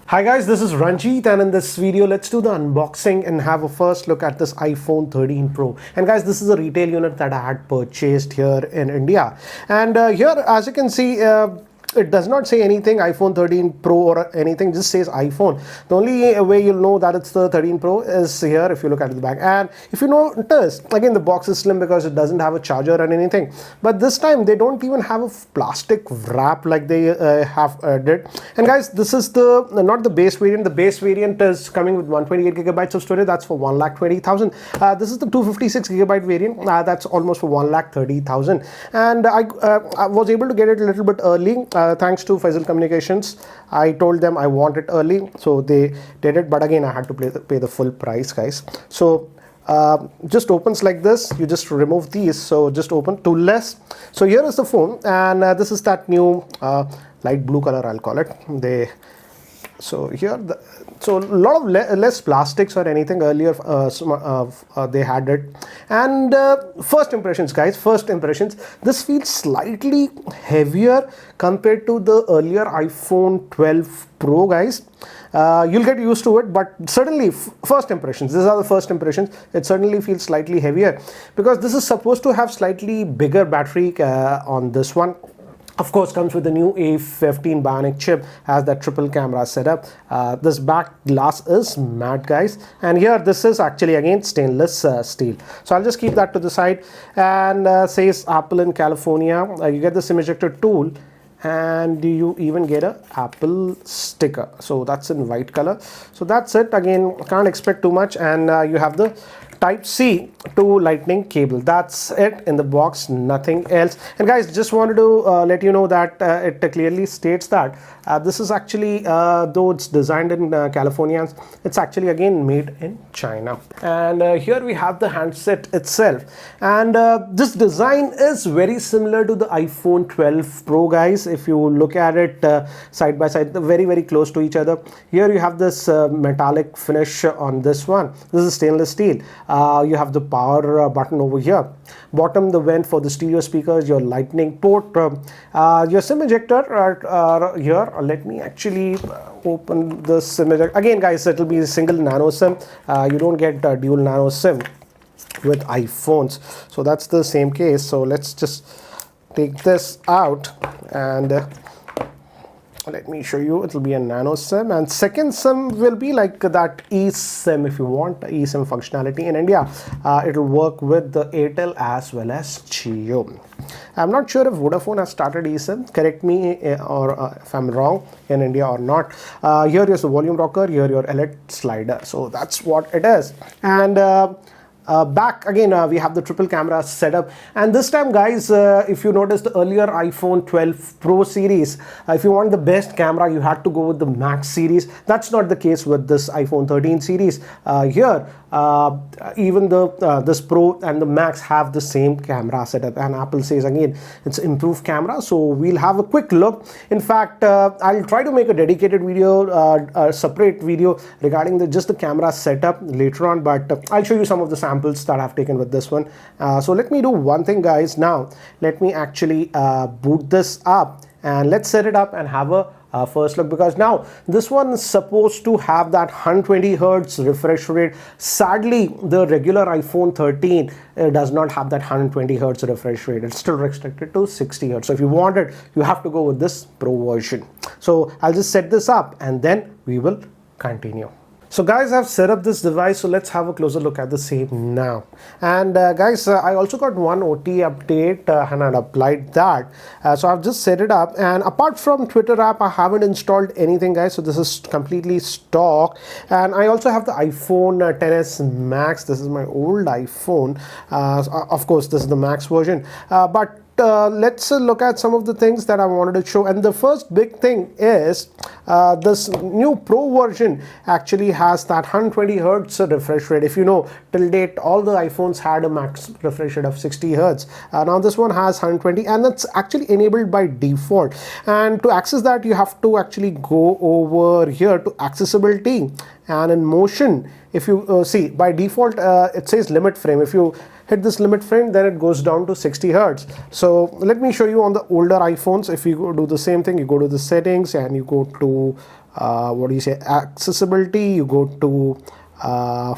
Hi guys, this is Ranjit, and in this video let's do the unboxing and have a first look at this iPhone 13 Pro. And guys, this is a retail unit that I had purchased here in India, and here as you can see, it does not say anything iPhone 13 Pro or anything, just says iPhone. The only way you'll know that it's the 13 Pro is here if you look at the back. And if you notice, again, the box is slim because it doesn't have a charger or anything, but this time they don't even have a plastic wrap like they did. And guys, this is the not the base variant. The base variant is coming with 128 gigabytes of storage. That's for 1,20,000. This is the 256 gigabyte variant. That's almost for 1,30,000. And I was able to get it a little bit early. Thanks to Faisal Communications. I told them I want it early, so they did it, but again I had to pay the full price, guys. So just opens like this. You just remove these, so just open toolless. So here is the phone, and this is that new light blue color, I'll call it. So here, so a lot of less plastics or anything. Earlier they had it. And first impressions, guys, this feels slightly heavier compared to the earlier iPhone 12 Pro, guys. You'll get used to it, but certainly first impressions, these are the first impressions. It certainly feels slightly heavier because this is supposed to have slightly bigger battery on this one. Of course, comes with the new A15 Bionic chip, has that triple camera setup. This back glass is matte, guys, and here this is actually again stainless steel. So I'll just keep that to the side. And says Apple in California. You get this image ejector tool, and you even get a Apple sticker. So that's in white color. So that's it. Again, can't expect too much. And you have the Type-C to Lightning cable. That's it in the box, nothing else. And guys, just wanted to let you know that it clearly states that this is actually, though it's designed in California, it's actually again made in China. And here we have the handset itself. And this design is very similar to the iPhone 12 Pro, guys. If you look at it side by side, very, very close to each other. Here you have this metallic finish on this one. This is stainless steel. You have the power button over here. Bottom, the vent for the stereo speakers, your lightning port, your SIM ejector here. Let me actually open the SIM ejector. Again, guys, it will be a single nano SIM. You don't get dual nano SIM with iPhones. So that's the same case. So let's just take this out and let me show you. It will be a nano SIM, and second SIM will be like that eSIM. If you want eSIM functionality in India, it will work with the Airtel as well as Jio. I'm not sure if Vodafone has started eSIM. Correct me or if I'm wrong in India or not. Here is the volume rocker. Here your LED slider. So that's what it is. And back again, we have the triple camera setup, and this time, guys, if you notice the earlier iPhone 12 Pro series, if you want the best camera, you had to go with the Max series. That's not the case with this iPhone 13 series. Here even this Pro and the Max have the same camera setup, and Apple says again it's improved camera. So we'll have a quick look. In fact, I'll try to make a dedicated video, a separate video regarding just the camera setup later on, but I'll show you some of the samples that I've taken with this one. So let me do one thing, guys. Now let me actually boot this up, and let's set it up and have a first look, because now this one is supposed to have that 120 Hertz refresh rate. Sadly, the regular iPhone 13 does not have that 120 Hertz refresh rate. It's still restricted to 60 Hertz. So if you want it, you have to go with this Pro version. So I'll just set this up and then we will continue. So guys, I've set up this device, so let's have a closer look at the same now. And guys, I also got one OT update and I applied that. So I've just set it up, and apart from Twitter app, I haven't installed anything, guys. So this is completely stock. And I also have the iPhone XS Max. This is my old iPhone. Of course, this is the Max version. But let's look at some of the things that I wanted to show. And the first big thing is this new Pro version actually has that 120 Hertz refresh rate. If you know, till date all the iPhones had a max refresh rate of 60 Hertz. Now this one has 120, and that's actually enabled by default. And to access that, you have to actually go over here to accessibility and in motion, if you see by default it says limit frame. If you hit this limit frame, then it goes down to 60 Hertz. So let me show you on the older iPhones. If you go do the same thing, you go to the settings and you go to accessibility, you go to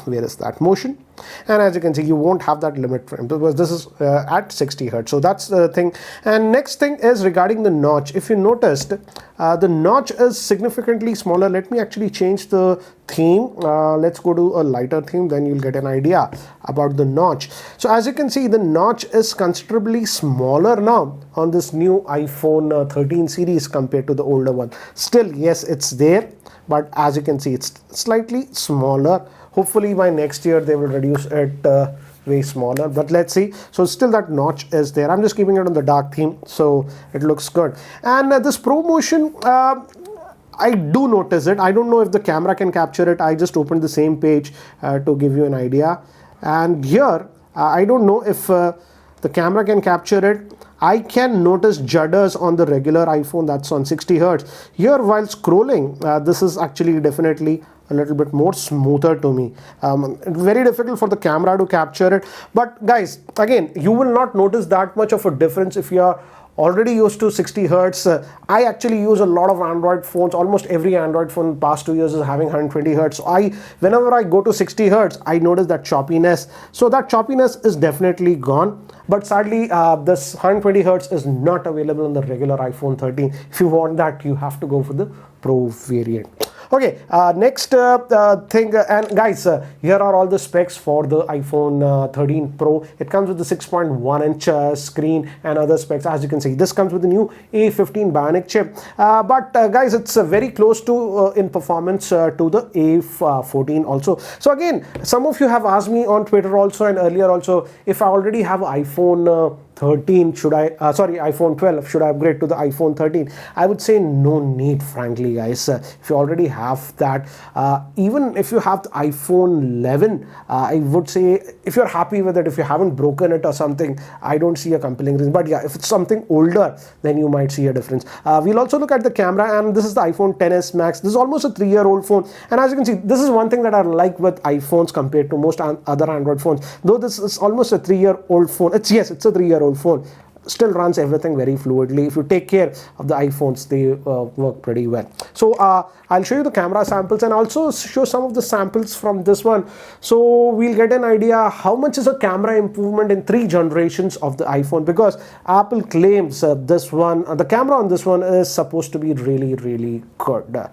where is that, motion, and as you can see, you won't have that limit frame because this is at 60 Hertz. So that's the thing. And next thing is regarding the notch. If you noticed, the notch is significantly smaller. Let me actually change the theme. Let's go to a lighter theme, then you'll get an idea about the notch. So as you can see, the notch is considerably smaller now on this new iPhone 13 series compared to the older one. Still, yes, it's there, but as you can see, it's slightly smaller. Hopefully by next year they will reduce it way smaller, but let's see. So still that notch is there. I'm just keeping it on the dark theme, so it looks good. And this ProMotion, I do notice it. I don't know if the camera can capture it. I just opened the same page to give you an idea, and here I don't know if the camera can capture it. I can notice judders on the regular iPhone that's on 60 Hertz. Here while scrolling, this is actually definitely a little bit more smoother to me. Very difficult for the camera to capture it. But guys, again, you will not notice that much of a difference if you are already used to 60 Hertz. I actually use a lot of Android phones. Almost every Android phone in the past 2 years is having 120 Hertz. So whenever I go to 60 Hertz, I notice that choppiness. So that choppiness is definitely gone. But sadly, this 120 Hertz is not available on the regular iPhone 13. If you want that, you have to go for the Pro variant. Okay, next thing, and guys, here are all the specs for the iPhone 13 Pro. It comes with the 6.1 inch screen and other specs. As you can see, this comes with the new A15 Bionic chip. But guys, it's very close to in performance to the A14 also. So again, some of you have asked me on Twitter also and earlier also, if I already have iPhone 13, should I iPhone 12, should I upgrade to the iPhone 13? I would say no need, frankly, guys. If you already have that, even if you have the iPhone 11, I would say if you're happy with it, if you haven't broken it or something, I don't see a compelling reason. But yeah, if it's something older, then you might see a difference. We'll also look at the camera, and this is the iPhone XS Max. This is almost a 3-year-old phone, and as you can see, this is one thing that I like with iPhones compared to most other Android phones. Though this is almost a 3-year-old phone, it's a 3-year-old phone, still runs everything very fluidly. If you take care of the iPhones, they work pretty well. So I'll show you the camera samples and also show some of the samples from this one, so we'll get an idea how much is a camera improvement in 3 generations of the iPhone, because Apple claims this one, the camera on this one is supposed to be really, really good.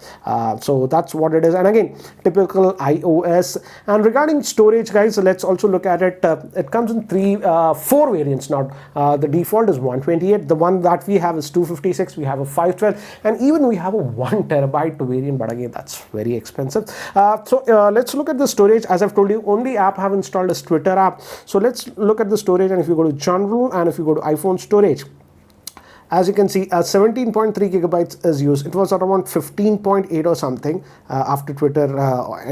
So that's what it is. And again, typical iOS. And regarding storage, guys, let's also look at it. It comes in 4 variants now. The default is 128. The one that we have is 256. We have a 512, and even we have a 1 terabyte variant, but again, that's very expensive. So let's look at the storage. As I've told you, only app I have installed is Twitter app. So let's look at the storage, and if you go to general and if you go to iPhone storage, as you can see, 17.3 gigabytes is used. It was around 15.8 or something after Twitter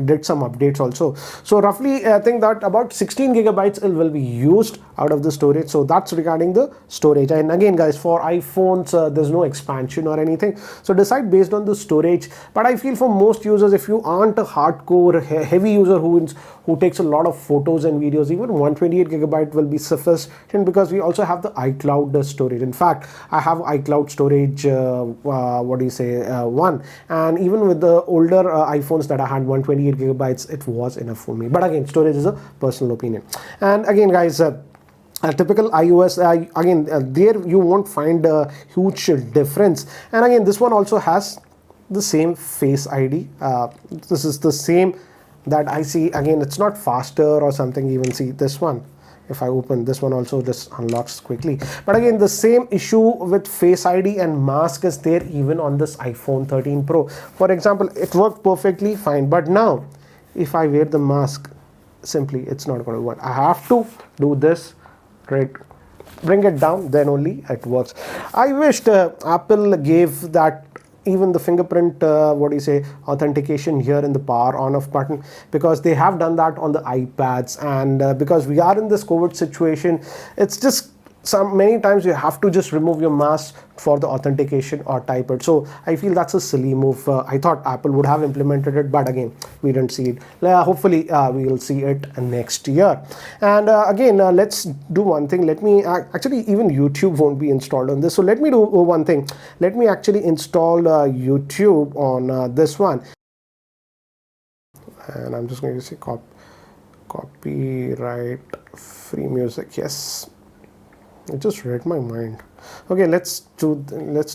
did some updates also. So roughly, I think that about 16 gigabytes will be used out of the storage. So that's regarding the storage. And again, guys, for iPhones, there's no expansion or anything. So decide based on the storage. But I feel for most users, if you aren't a hardcore heavy user who takes a lot of photos and videos, even 128 gigabyte will be sufficient, because we also have the iCloud storage. In fact, I have iCloud storage one, and even with the older iPhones that I had 128 gigabytes, it was enough for me. But again, storage is a personal opinion. And again, guys, a typical iOS, there you won't find a huge difference. And again, this one also has the same Face ID. This is the same that I see. Again, it's not faster or something. Even see this one, if I open this one, also just unlocks quickly. But again, the same issue with Face ID and mask is there even on this iPhone 13 Pro. For example, it worked perfectly fine, but now if I wear the mask, simply it's not going to work. I have to do this, right? Bring it down, then only it works. I wished Apple gave that, even the fingerprint authentication here in the power on off button, because they have done that on the iPads. And because we are in this COVID situation, it's just many times you have to just remove your mask for the authentication or type it. So I feel that's a silly move. I thought Apple would have implemented it, but again, we didn't see it. Hopefully we will see it next year. And again, let's do one thing. Let me actually, even YouTube won't be installed on this, so let me do one thing. Let me actually install YouTube on this one, and I'm just going to say copyright free music. Yes, it just read my mind. Okay, let's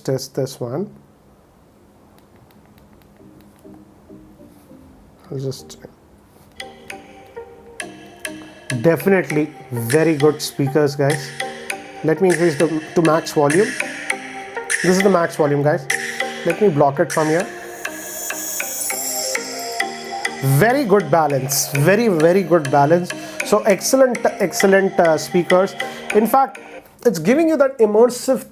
test this one. I'll just definitely very good speakers, guys. Let me increase to max volume. This is the max volume, guys. Let me block it from here. Very good balance, very good balance. So excellent speakers. In fact, it's giving you that immersive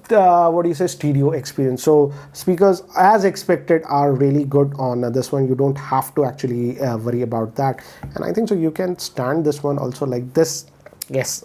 stereo experience. So speakers, as expected, are really good on this one. You don't have to actually worry about that. And I think so you can stand this one also like this. Yes.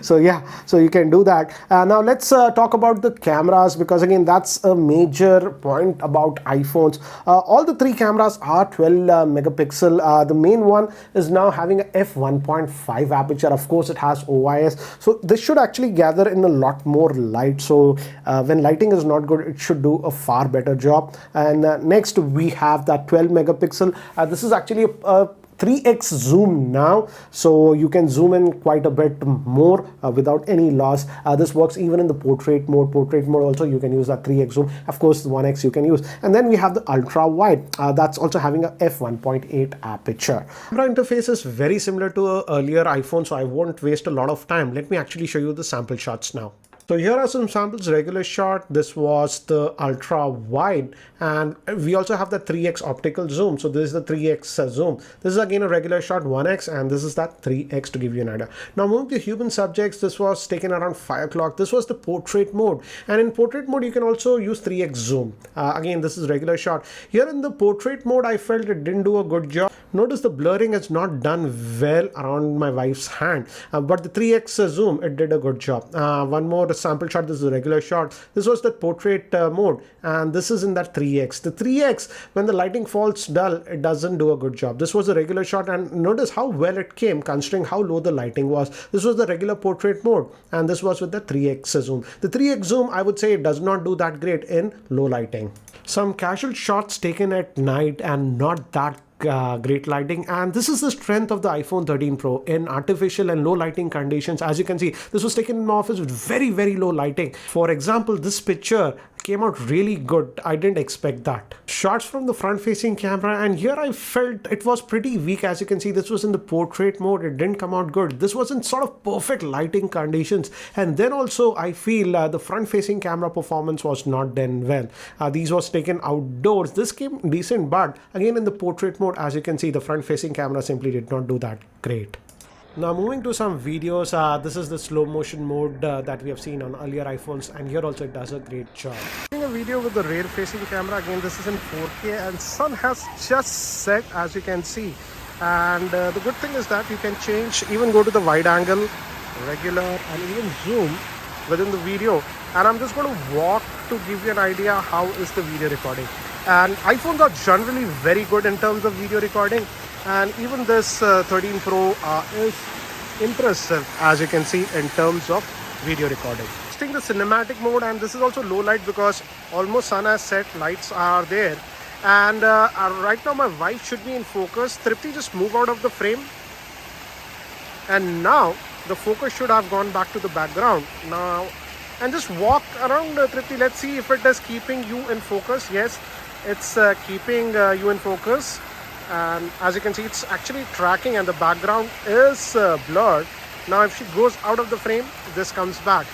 So yeah, so you can do that. Now let's talk about the cameras, because again, that's a major point about iPhones. All the three cameras are 12 megapixel. The main one is now having a f1.5 aperture. Of course, it has OIS, so this should actually gather in a lot more light. So when lighting is not good, it should do a far better job. And next we have that 12 megapixel. This is actually a 3x zoom now, so you can zoom in quite a bit more without any loss. This works even in the portrait mode. Also you can use that 3x zoom. Of course, the 1x you can use. And then we have the ultra wide, that's also having a f1.8 aperture. Camera interface is very similar to earlier iPhone, so I won't waste a lot of time. Let me actually show you the sample shots now. So here are some samples. Regular shot, this was the ultra wide, and we also have the 3x optical zoom. So this is the 3x zoom. This is again a regular shot 1x, and this is that 3x to give you an idea. Now moving to human subjects, this was taken around 5 o'clock. This was the portrait mode, and in portrait mode you can also use 3x zoom. Again, this is regular shot. Here in the portrait mode, I felt it didn't do a good job. Notice the blurring is not done well around my wife's hand, but the 3x zoom, it did a good job. One more sample shot. This is a regular shot. This was the portrait mode, and this is in that 3x. The 3x, when the lighting falls dull, it doesn't do a good job. This was a regular shot, and notice how well it came considering how low the lighting was. This was the regular portrait mode, and this was with the 3x zoom. The 3x zoom, I would say, it does not do that great in low lighting. Some casual shots taken at night and not that great lighting, and this is the strength of the iPhone 13 Pro in artificial and low lighting conditions. As you can see, this was taken in my office with very low lighting. For example, this picture came out really good. I didn't expect that. Shots from the front facing camera, and here I felt it was pretty weak. As you can see, this was in the portrait mode. It didn't come out good. This was in sort of perfect lighting conditions, and then also I feel the front facing camera performance was not done well. These was taken outdoors. This came decent, but again in the portrait mode, as you can see, the front facing camera simply did not do that great. Now moving to some videos, this is the slow motion mode that we have seen on earlier iPhones, and here also it does a great job. Taking a video with the rear facing camera, again this is in 4K, and sun has just set, as you can see. And the good thing is that you can change, even go to the wide angle, regular, and even zoom within the video. And I'm just going to walk to give you an idea how is the video recording. And iPhones are generally very good in terms of video recording, and even this 13 Pro is impressive, as you can see, in terms of video recording. Testing the cinematic mode, and this is also low light because almost sun has set, lights are there. And right now my wife should be in focus. Tripti, just move out of the frame, and now the focus should have gone back to the background now. And just walk around, Tripti. Let's see if it is keeping you in focus. Yes, it's keeping you in focus, and as you can see, it's actually tracking, and the background is blurred. Now if she goes out of the frame, this comes back,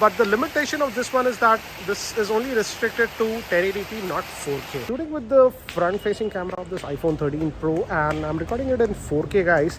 but the limitation of this one is that this is only restricted to 1080p, not 4K. Shooting with the front facing camera of this iPhone 13 Pro, and I'm recording it in 4K, guys.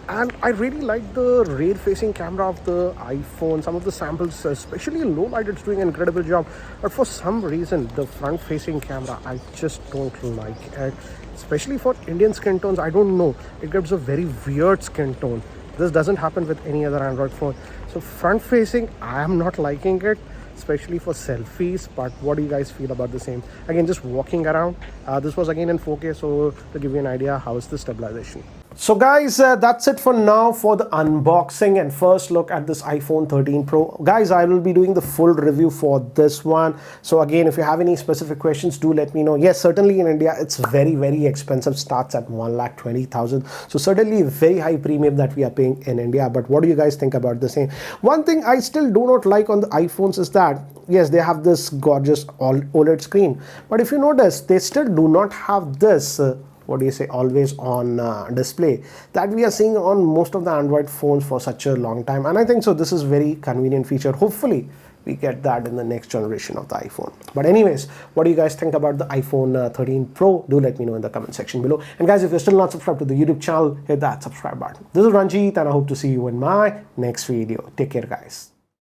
And I really like the rear facing camera of the iPhone. Some of the samples, especially in low light, it's doing an incredible job. But for some reason, the front facing camera, I just don't like it. Especially for Indian skin tones, I don't know. It gives a very weird skin tone. This doesn't happen with any other Android phone. So front facing, I am not liking it, especially for selfies. But what do you guys feel about the same? Again, just walking around, this was again in 4K, so to give you an idea, how is the stabilization? So guys, that's it for now for the unboxing and first look at this iPhone 13 Pro. Guys, I will be doing the full review for this one. So again, if you have any specific questions, do let me know. Yes, certainly in India, it's very, very expensive, starts at 1,20,000. So certainly very high premium that we are paying in India. But what do you guys think about the same? One thing I still do not like on the iPhones is that, yes, they have this gorgeous OLED screen. But if you notice, they still do not have this what do you say, always on display that we are seeing on most of the Android phones for such a long time. And I think so this is very convenient feature. Hopefully we get that in the next generation of the iPhone. But anyways, what do you guys think about the iPhone 13 Pro? Do let me know in the comment section below. And guys, if you're still not subscribed to the YouTube channel, hit that subscribe button. This is Ranjit and I hope to see you in my next video. Take care, guys.